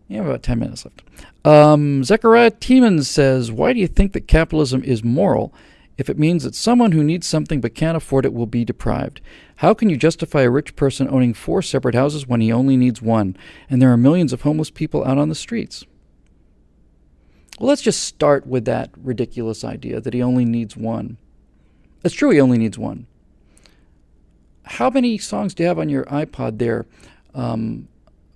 Yeah, about 10 minutes left. Zechariah Tiemans says, why do you think that capitalism is moral if it means that someone who needs something but can't afford it will be deprived? How can you justify a rich person owning 4 separate houses when he only needs one, and there are millions of homeless people out on the streets? Well, let's just start with that ridiculous idea that he only needs one. It's true he only needs one. How many songs do you have on your iPod there,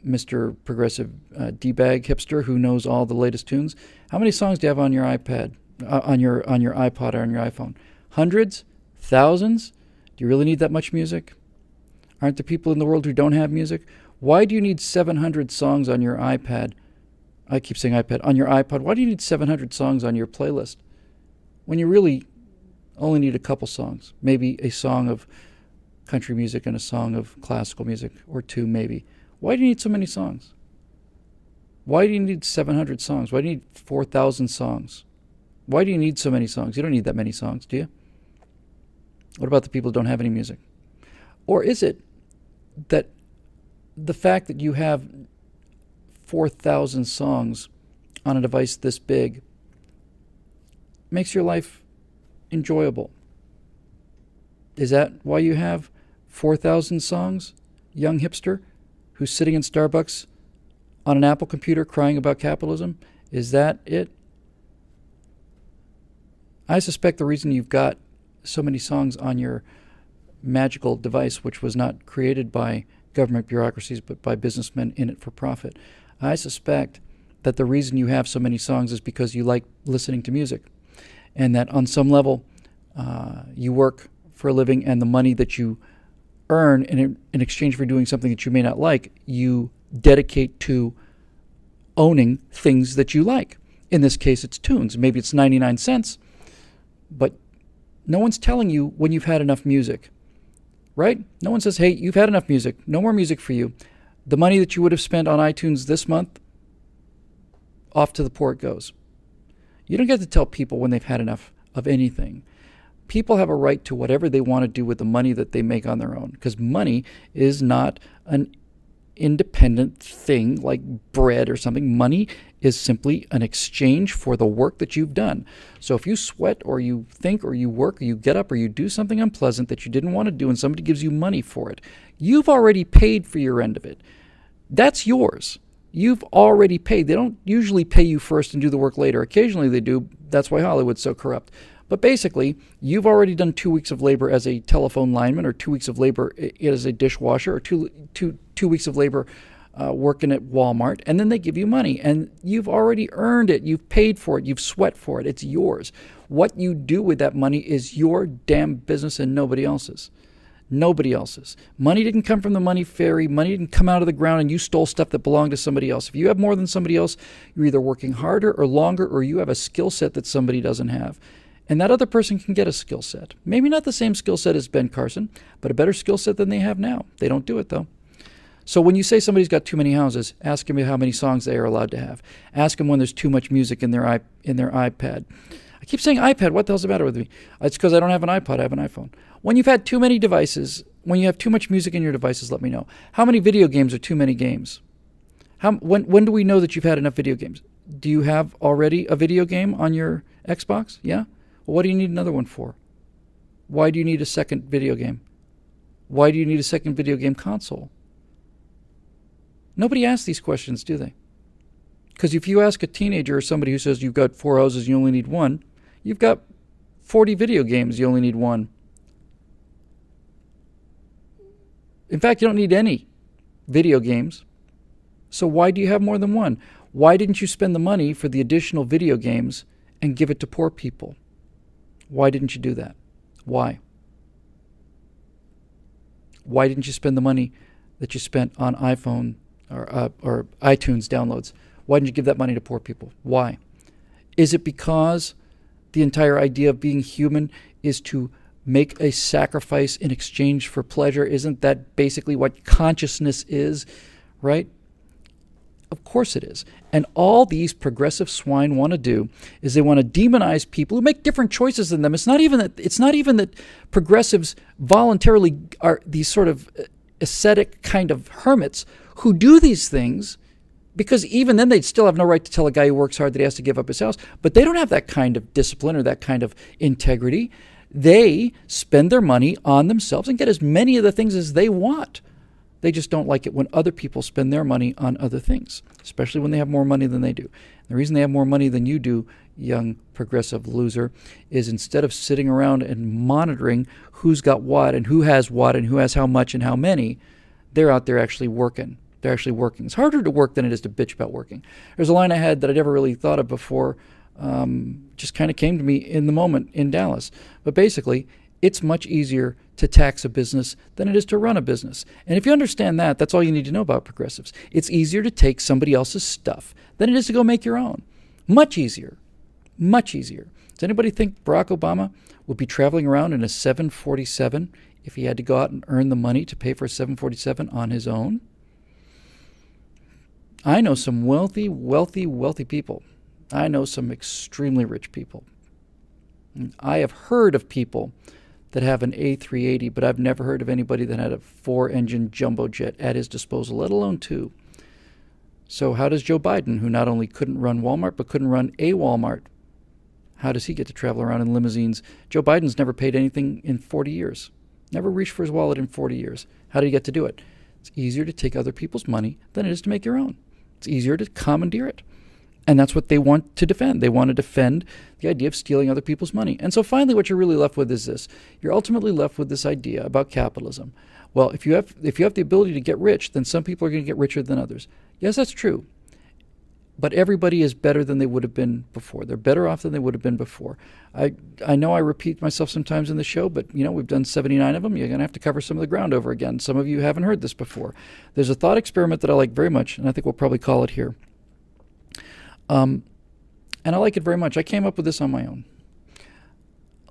Mr. Progressive D-bag hipster who knows all the latest tunes? How many songs do you have on your iPad, on your iPod or on your iPhone? Hundreds? Thousands? Do you really need that much music? Aren't there people in the world who don't have music? Why do you need 700 songs on your iPad? I keep saying iPad. On your iPod. Why do you need 700 songs on your playlist when you really only need a couple songs? Maybe a song of country music and a song of classical music, or 2 maybe. Why do you need so many songs? Why do you need 700 songs? Why do you need 4,000 songs? Why do you need so many songs? You don't need that many songs, do you? What about the people who don't have any music? Or is it that the fact that you have 4,000 songs on a device this big makes your life enjoyable? Is that why you have 4,000 songs, young hipster, who's sitting in Starbucks on an Apple computer crying about capitalism? Is that it? I suspect the reason you've got so many songs on your magical device, which was not created by government bureaucracies but by businessmen in it for profit, I suspect that the reason you have so many songs is because you like listening to music, and that on some level you work for a living, and the money that you earn in exchange for doing something that you may not like, you dedicate to owning things that you like. In this case, it's tunes. Maybe it's 99 cents, but no one's telling you when you've had enough music, right? No one says, hey, you've had enough music. No more music for you. The money that you would have spent on iTunes this month, off to the poor it goes. You don't get to tell people when they've had enough of anything. People have a right to whatever they want to do with the money that they make on their own, because money is not an independent thing like bread or something. Money is simply an exchange for the work that you've done. So if you sweat or you think or you work or you get up or you do something unpleasant that you didn't want to do and somebody gives you money for it, you've already paid for your end of it. That's yours. You've already paid. They don't usually pay you first and do the work later. Occasionally they do. That's why Hollywood's so corrupt. But basically, you've already done 2 weeks of labor as a telephone lineman, or 2 weeks of labor as a dishwasher, or two weeks of labor working at Walmart, and then they give you money. And you've already earned it. You've paid for it. You've sweat for it. It's yours. What you do with that money is your damn business and nobody else's. Nobody else's. Money didn't come from the money fairy. Money didn't come out of the ground and you stole stuff that belonged to somebody else. If you have more than somebody else, you're either working harder or longer, or you have a skill set that somebody doesn't have. And that other person can get a skill set. Maybe not the same skill set as Ben Carson, but a better skill set than they have now. They don't do it, though. So when you say somebody's got too many houses, ask them how many songs they are allowed to have. Ask them when there's too much music in their iPad. I keep saying iPad. What the hell's the matter with me? It's because I don't have an iPod. I have an iPhone. When you've had too many devices, when you have too much music in your devices, let me know. How many video games are too many games? When do we know that you've had enough video games? Do you have already a video game on your Xbox? Yeah? Well, what do you need another one for? Why do you need a second video game? Why do you need a second video game console? Nobody asks these questions, do they? Because if you ask a teenager or somebody who says you've got 4 houses, you only need one, you've got 40 video games, you only need one. In fact, you don't need any video games. So why do you have more than one? Why didn't you spend the money for the additional video games and give it to poor people? Why didn't you do that? Why? Why didn't you spend the money that you spent on iPhone or iTunes downloads? Why didn't you give that money to poor people? Why? Is it because the entire idea of being human is to make a sacrifice in exchange for pleasure? Isn't that basically what consciousness is, right? Of course it is. And all these progressive swine want to do is they want to demonize people who make different choices than them. It's not even that progressives voluntarily are these sort of ascetic kind of hermits who do these things Because even then, they'd still have no right to tell a guy who works hard that he has to give up his house. But they don't have that kind of discipline or that kind of integrity. They spend their money on themselves and get as many of the things as they want. They just don't like it when other people spend their money on other things, especially when they have more money than they do. The reason they have more money than you do, young progressive loser, is instead of sitting around and monitoring who's got what and who has how much and how many, they're out there actually working. They're actually working. It's harder to work than it is to bitch about working. There's a line I had that I never really thought of before, just kind of came to me in the moment in Dallas. But basically, it's much easier to tax a business than it is to run a business. And if you understand that, that's all you need to know about progressives. It's easier to take somebody else's stuff than it is to go make your own. Much easier. Much easier. Does anybody think Barack Obama would be traveling around in a 747 if he had to go out and earn the money to pay for a 747 on his own? I know some wealthy people. I know some extremely rich people. I have heard of people that have an A380, but I've never heard of anybody that had a 4-engine jumbo jet at his disposal, let alone 2. So how does Joe Biden, who not only couldn't run Walmart, but couldn't run a Walmart, how does he get to travel around in limousines? Joe Biden's never paid anything in 40 years. Never reached for his wallet in 40 years. How did he get to do it? It's easier to take other people's money than it is to make your own. It's easier to commandeer it. And that's what they want to defend. They want to defend the idea of stealing other people's money. And so finally what you're really left with is this. You're ultimately left with this idea about capitalism. Well, if you have the ability to get rich, then some people are going to get richer than others. Yes, that's true. But everybody is better than they would have been before. They're better off than they would have been before. I know I repeat myself sometimes in the show, but we've done 79 of them. You're going to have to cover some of the ground over again. Some of you haven't heard this before. There's a thought experiment that I like very much, and I think we'll probably call it here. And I like it very much. I came up with this on my own.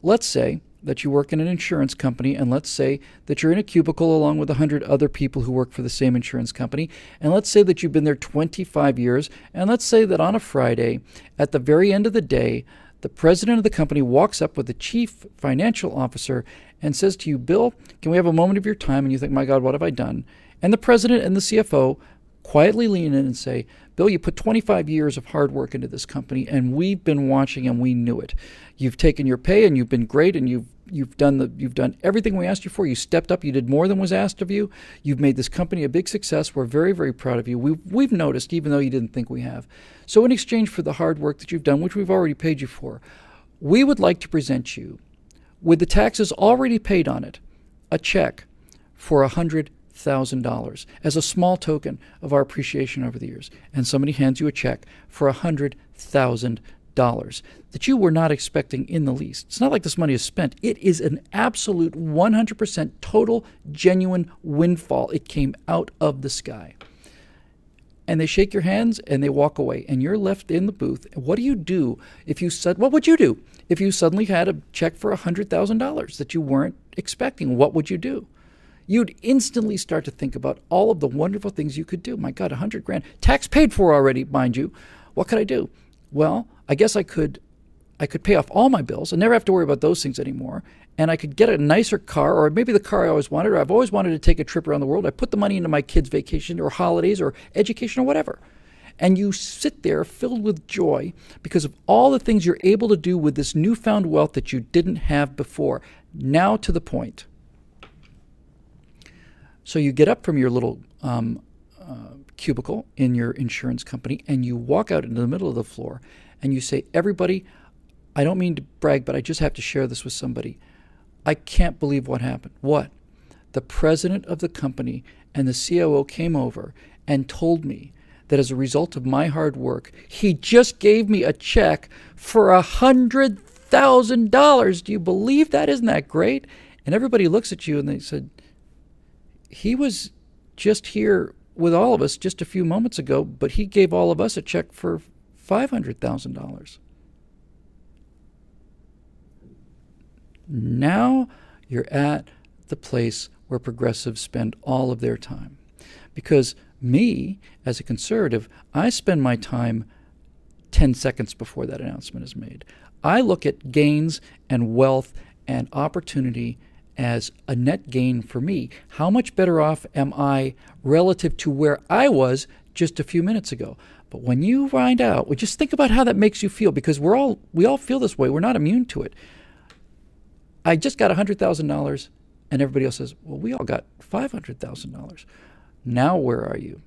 Let's say that you work in an insurance company, and let's say that you're in a cubicle along with 100 other people who work for the same insurance company, and let's say that you've been there 25 years, and let's say that on a Friday, at the very end of the day, the president of the company walks up with the chief financial officer and says to you, Bill, can we have a moment of your time? And you think, my God, what have I done? And the president and the CFO quietly lean in and say, Bill, you put 25 years of hard work into this company, and we've been watching and we knew it. You've taken your pay and you've been great, and you've done everything we asked you for. You stepped up. You did more than was asked of you. You've made this company a big success. We're very, very proud of you. We've noticed, even though you didn't think we have. So in exchange for the hard work that you've done, which we've already paid you for, we would like to present you, with the taxes already paid on it, a check for $100,000 as a small token of our appreciation over the years. And somebody hands you a check for $100,000 that you were not expecting in the least. It's not like this money is spent. It is an absolute 100% total, genuine windfall. It came out of the sky. And they shake your hands and they walk away, and you're left in the booth. What do you do if you said, what would you do if you suddenly had a check for $100,000 that you weren't expecting? What would you do? You'd instantly start to think about all of the wonderful things you could do. My God, $100,000, tax paid for already, mind you. What could I do? Well, I guess I could pay off all my bills and never have to worry about those things anymore. And I could get a nicer car, or maybe the car I always wanted, or I've always wanted to take a trip around the world. I put the money into my kids' vacation or holidays or education or whatever. And you sit there filled with joy because of all the things you're able to do with this newfound wealth that you didn't have before. Now to the point. So you get up from your little cubicle in your insurance company, and you walk out into the middle of the floor, and you say, everybody, I don't mean to brag, but I just have to share this with somebody. I can't believe what happened. What? The president of the company and the COO came over and told me that as a result of my hard work, he just gave me a check for $100,000. Do you believe that? Isn't that great? And everybody looks at you and they said, he was just here with all of us just a few moments ago, but he gave all of us a check for $500,000. Now you're at the place where progressives spend all of their time. Because me, as a conservative, I spend my time 10 seconds before that announcement is made. I look at gains and wealth and opportunity as a net gain for me. How much better off am I relative to where I was just a few minutes ago. But when you find out, well, just think about how that makes you feel, because we all feel this way. We're not immune to it. I just got $100,000, and everybody else says, well, we all got $500,000. Now where are you?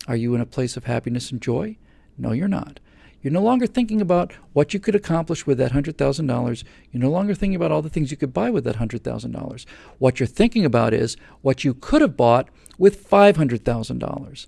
Are you in a place of happiness and joy? No, you're not. You're no longer thinking about what you could accomplish with that $100,000. You're no longer thinking about all the things you could buy with that $100,000. What you're thinking about is what you could have bought with $500,000.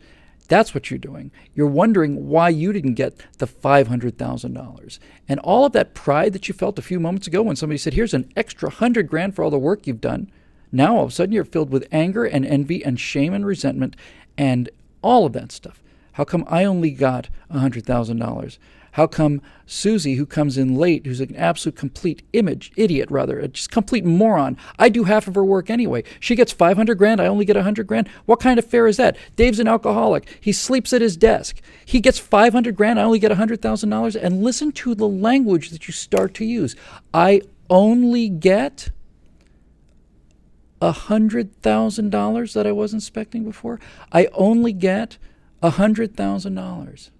That's what you're doing. You're wondering why you didn't get the $500,000. And all of that pride that you felt a few moments ago when somebody said, here's an extra $100,000 for all the work you've done. Now all of a sudden you're filled with anger and envy and shame and resentment and all of that stuff. How come I only got $100,000? How come Susie, who comes in late, who's an absolute idiot, just complete moron? I do half of her work anyway. She gets $500,000, I only get $100,000. What kind of fair is that? Dave's an alcoholic. He sleeps at his desk. He gets $500,000, I only get $100,000. And listen to the language that you start to use. I only get $100,000 that I wasn't expecting before. I only get $100,000.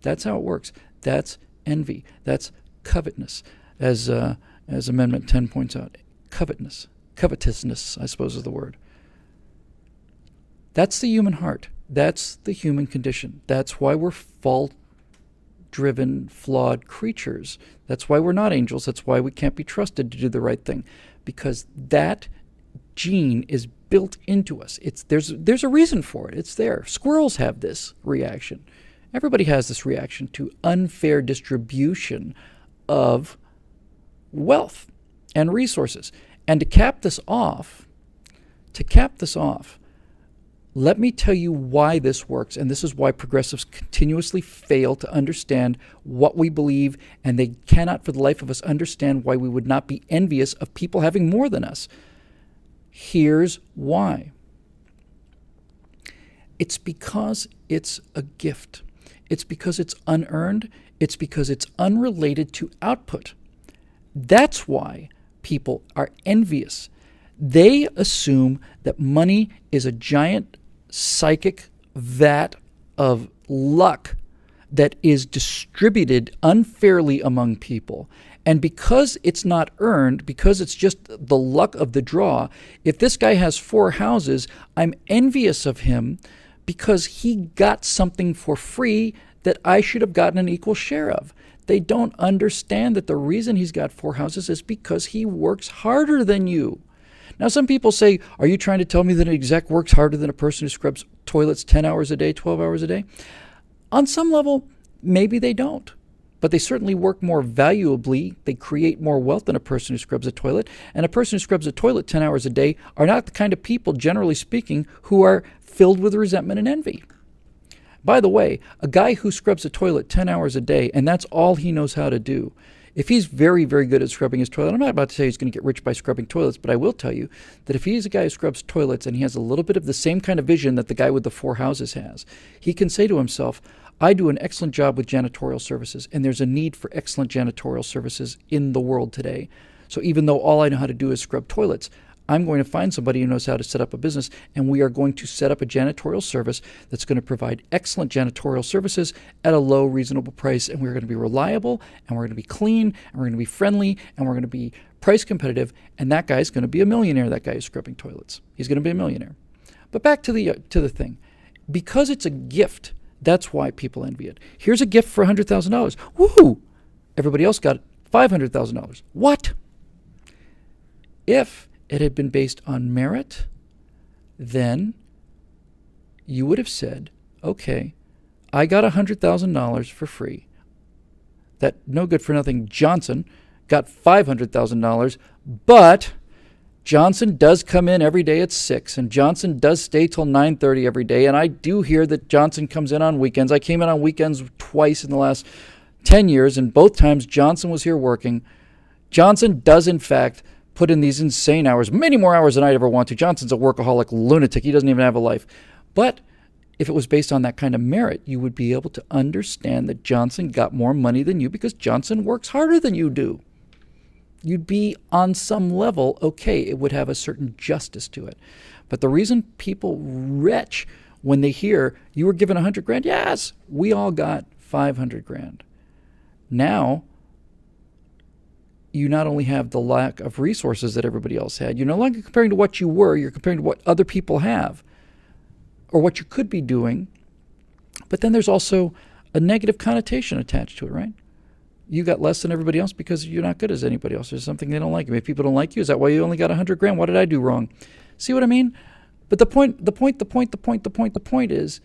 That's how it works. That's envy. That's covetousness, as Amendment 10 points out. Covetousness, I suppose is the word. That's the human heart. That's the human condition. That's why we're fault-driven, flawed creatures. That's why we're not angels. That's why we can't be trusted to do the right thing, because that gene is built into us. There's a reason for it. It's there. Squirrels have this reaction. Everybody has this reaction to unfair distribution of wealth and resources. And to cap this off, let me tell you why this works. And this is why progressives continuously fail to understand what we believe, and they cannot for the life of us understand why we would not be envious of people having more than us. Here's why. It's because it's a gift. It's because it's unearned. It's because it's unrelated to output. That's why people are envious. They assume that money is a giant psychic vat of luck that is distributed unfairly among people. And because it's not earned, because it's just the luck of the draw, if this guy has 4 houses, I'm envious of him because he got something for free that I should have gotten an equal share of. They don't understand that the reason he's got 4 houses is because he works harder than you. Now, some people say, are you trying to tell me that an exec works harder than a person who scrubs toilets 10 hours a day, 12 hours a day? On some level, maybe they don't. But they certainly work more valuably. They create more wealth than a person who scrubs a toilet. And a person who scrubs a toilet 10 hours a day are not the kind of people, generally speaking, who are filled with resentment and envy. By the way, a guy who scrubs a toilet 10 hours a day, and that's all he knows how to do, if he's very, very good at scrubbing his toilet, I'm not about to say he's going to get rich by scrubbing toilets, but I will tell you that if he's a guy who scrubs toilets and he has a little bit of the same kind of vision that the guy with the 4 houses has, he can say to himself, I do an excellent job with janitorial services, and there's a need for excellent janitorial services in the world today. So even though all I know how to do is scrub toilets, I'm going to find somebody who knows how to set up a business, and we are going to set up a janitorial service that's going to provide excellent janitorial services at a low, reasonable price, and we're going to be reliable, and we're going to be clean, and we're going to be friendly, and we're going to be price competitive, and that guy's going to be a millionaire, that guy who's scrubbing toilets. He's going to be a millionaire. But back to the thing. Because it's a gift, that's why people envy it. Here's a gift for $100,000. Woohoo! Everybody else got $500,000. What? If it had been based on merit, then you would have said, okay, I got $100,000 for free. That no good for nothing Johnson got $500,000, but Johnson does come in every day at 6, and Johnson does stay till 9:30 every day, and I do hear that Johnson comes in on weekends. I came in on weekends twice in the last 10 years, and both times Johnson was here working. Johnson does, in fact, put in these insane hours, many more hours than I'd ever want to. Johnson's a workaholic lunatic. He doesn't even have a life. But if it was based on that kind of merit, you would be able to understand that Johnson got more money than you because Johnson works harder than you do. You'd be on some level okay. It would have a certain justice to it. But the reason people retch when they hear you were given 100 grand, yes, we all got 500 grand. Now, you not only have the lack of resources that everybody else had, you're no longer comparing to what you were, you're comparing to what other people have or what you could be doing. But then there's also a negative connotation attached to it, right? You got less than everybody else because you're not good as anybody else. There's something they don't like. Maybe people don't like you. Is that why you only got 100 grand? What did I do wrong? See what I mean? But the point is,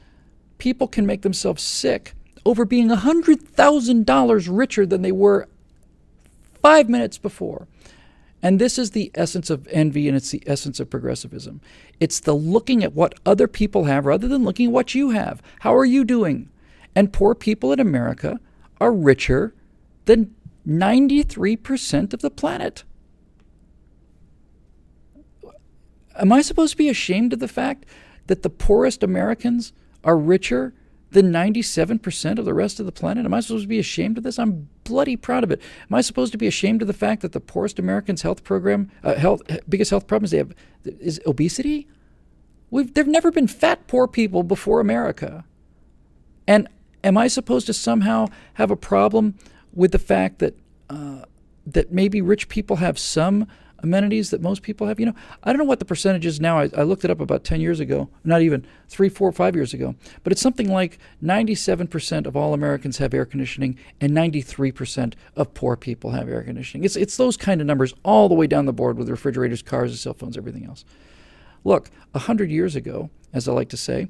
people can make themselves sick over being $100,000 richer than they were 5 minutes before. And this is the essence of envy, and it's the essence of progressivism. It's the looking at what other people have rather than looking at what you have. How are you doing? And poor people in America are richer than 93% of the planet. Am I supposed to be ashamed of the fact that the poorest Americans are richer than 97% of the rest of the planet? Am I supposed to be ashamed of this? I'm bloody proud of it. Am I supposed to be ashamed of the fact that the poorest Americans' biggest health problems they have is obesity? There've never been fat poor people before America. And am I supposed to somehow have a problem with the fact that that maybe rich people have some amenities that most people have? I don't know what the percentage is now. I looked it up about 10 years ago, not even 3, 4, 5 years ago. But it's something like 97% of all Americans have air conditioning and 93% of poor people have air conditioning. It's those kind of numbers all the way down the board with refrigerators, cars, cell phones, everything else. Look, 100 years ago, as I like to say,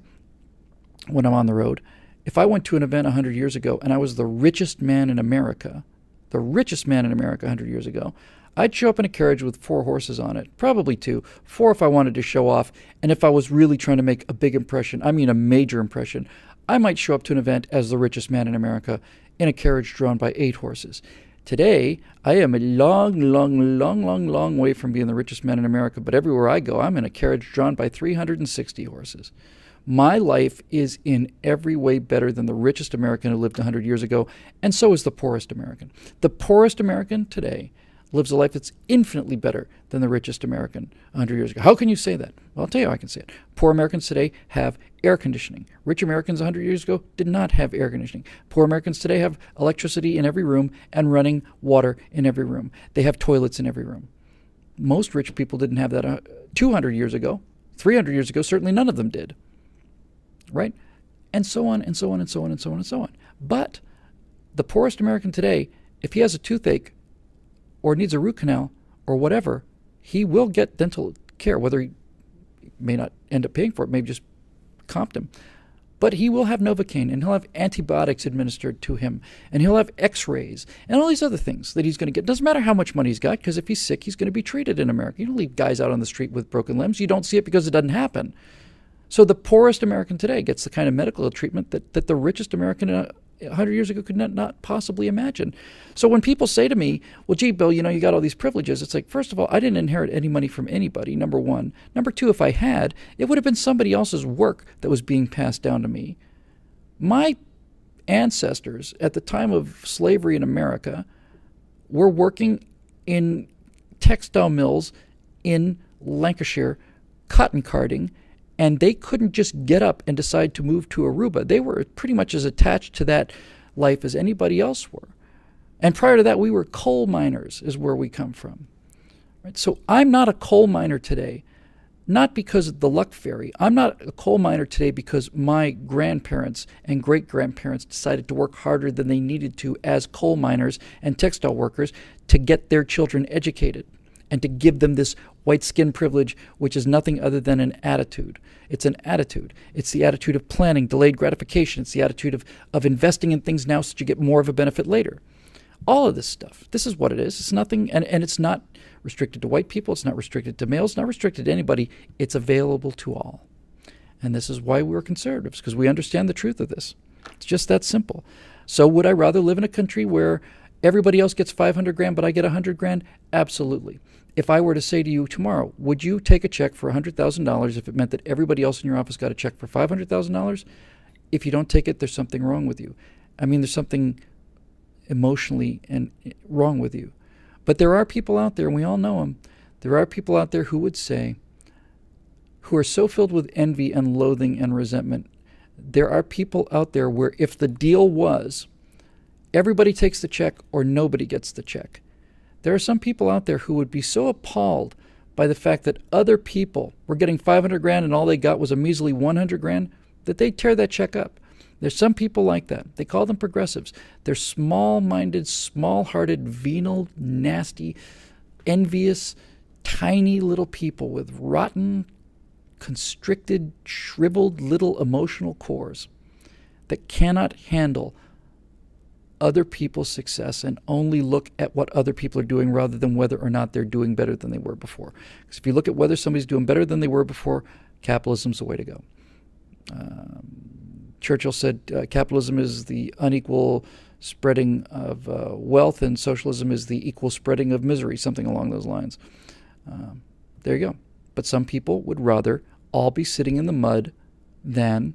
when I'm on the road, if I went to an event 100 years ago and I was the richest man in America 100 years ago, I'd show up in a carriage with 4 horses on it, probably 2, 4 if I wanted to show off, and if I was really trying to make a big impression, I mean a major impression, I might show up to an event as the richest man in America in a carriage drawn by 8 horses. Today, I am a long way from being the richest man in America, but everywhere I go, I'm in a carriage drawn by 360 horses. My life is in every way better than the richest American who lived 100 years ago, and so is the poorest American. The poorest American today lives a life that's infinitely better than the richest American 100 years ago. How can you say that? Well, I'll tell you how I can say it. Poor Americans today have air conditioning. Rich Americans 100 years ago did not have air conditioning. Poor Americans today have electricity in every room and running water in every room. They have toilets in every room. Most rich people didn't have that 200 years ago. 300 years ago, certainly none of them did. Right? And so on, and so on, and so on, and so on, and so on. But the poorest American today, if he has a toothache or needs a root canal or whatever, he will get dental care, whether he may not end up paying for it, maybe just comped him. But he will have Novocaine, and he'll have antibiotics administered to him, and he'll have x-rays, and all these other things that he's going to get. Doesn't matter how much money he's got, because if he's sick, he's going to be treated in America. You don't leave guys out on the street with broken limbs. You don't see it because it doesn't happen. So the poorest American today gets the kind of medical treatment that the richest American 100 years ago could not possibly imagine. So when people say to me, well, gee, Bill, you got all these privileges, it's like, first of all, I didn't inherit any money from anybody, number one. Number two, if I had, it would have been somebody else's work that was being passed down to me. My ancestors at the time of slavery in America were working in textile mills in Lancashire, cotton carding, and they couldn't just get up and decide to move to Aruba. They were pretty much as attached to that life as anybody else were. And prior to that, we were coal miners, is where we come from. Right? So I'm not a coal miner today, not because of the luck fairy. I'm not a coal miner today because my grandparents and great-grandparents decided to work harder than they needed to as coal miners and textile workers to get their children educated and to give them this white skin privilege, which is nothing other than an attitude. It's an attitude. It's the attitude of planning, delayed gratification. It's the attitude of investing in things now so that you get more of a benefit later. All of this stuff, this is what it is. It's nothing, and it's not restricted to white people. It's not restricted to males. It's not restricted to anybody. It's available to all. And this is why we're conservatives, because we understand the truth of this. It's just that simple. So would I rather live in a country where everybody else gets 500 grand, but I get 100 grand? Absolutely. If I were to say to you tomorrow, would you take a check for $100,000 if it meant that everybody else in your office got a check for $500,000? If you don't take it, there's something wrong with you. I mean, there's something emotionally and wrong with you. But there are people out there, and we all know them, there are people out there who would say, who are so filled with envy and loathing and resentment. There are people out there where if the deal was everybody takes the check or nobody gets the check, there are some people out there who would be so appalled by the fact that other people were getting 500 grand and all they got was a measly 100 grand that they'd tear that check up. There's some people like that. They call them progressives. They're small-minded, small-hearted, venal, nasty, envious, tiny little people with rotten, constricted, shriveled little emotional cores that cannot handle other people's success and only look at what other people are doing rather than whether or not they're doing better than they were before. Because if you look at whether somebody's doing better than they were before, capitalism's the way to go. Churchill said capitalism is the unequal spreading of wealth and socialism is the equal spreading of misery, something along those lines. There you go. But some people would rather all be sitting in the mud than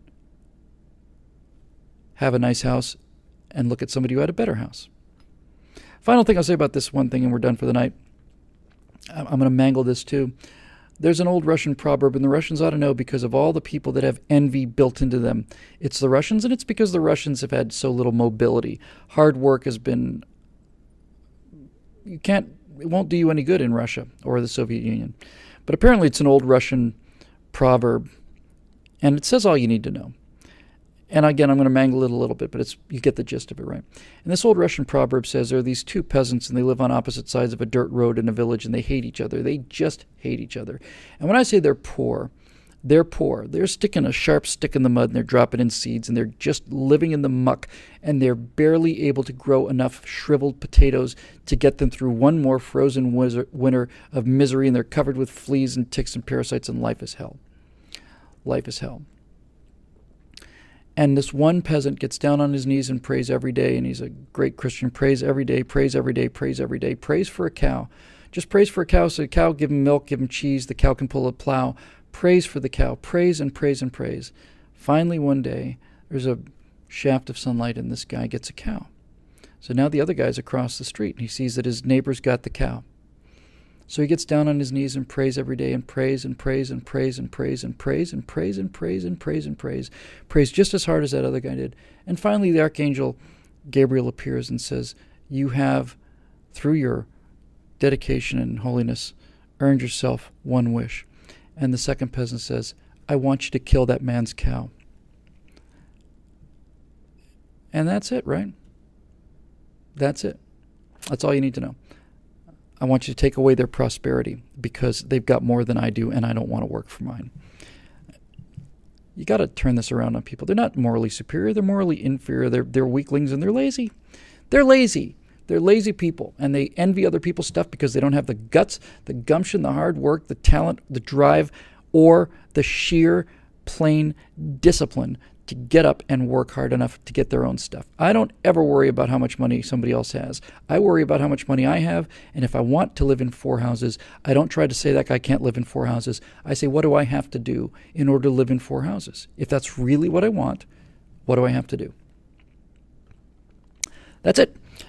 have a nice house and look at somebody who had a better house. Final thing I'll say about this one thing, and we're done for the night. I'm going to mangle this too. There's an old Russian proverb, and the Russians ought to know because of all the people that have envy built into them. It's the Russians, and it's because the Russians have had so little mobility. Hard work has been... it won't do you any good in Russia or the Soviet Union. But apparently it's an old Russian proverb, and it says all you need to know. And again, I'm going to mangle it a little bit, but you get the gist of it, right? And this old Russian proverb says there are these two peasants, and they live on opposite sides of a dirt road in a village, and they hate each other. They just hate each other. And when I say they're poor. They're sticking a sharp stick in the mud, and they're dropping in seeds, and they're just living in the muck, and they're barely able to grow enough shriveled potatoes to get them through one more frozen winter of misery, and they're covered with fleas and ticks and parasites, and life is hell. Life is hell. And this one peasant gets down on his knees and prays every day, and he's a great Christian, prays every day, prays every day, prays every day, prays for a cow. Just prays for a cow, so the cow, give him milk, give him cheese, the cow can pull a plow. Prays for the cow, prays and prays and prays. Finally, one day, there's a shaft of sunlight, and this guy gets a cow. So now the other guy's across the street, and he sees that his neighbor's got the cow. So he gets down on his knees and prays every day and prays and prays and prays and prays and prays and prays and prays and prays and prays. Prays just as hard as that other guy did. And finally the archangel Gabriel appears and says, you have, through your dedication and holiness, earned yourself one wish. And the second peasant says, I want you to kill that man's cow. And that's it, right? That's it. That's all you need to know. I want you to take away their prosperity because they've got more than I do, and I don't want to work for mine. You got to turn this around on people. They're not morally superior. They're morally inferior. They're weaklings, and they're lazy. They're lazy. They're lazy people, and they envy other people's stuff because they don't have the guts, the gumption, the hard work, the talent, the drive, or the sheer, plain discipline to get up and work hard enough to get their own stuff. I don't ever worry about how much money somebody else has. I worry about how much money I have, and if I want to live in 4 houses, I don't try to say that guy can't live in 4 houses. I say, what do I have to do in order to live in 4 houses? If that's really what I want, what do I have to do? That's it.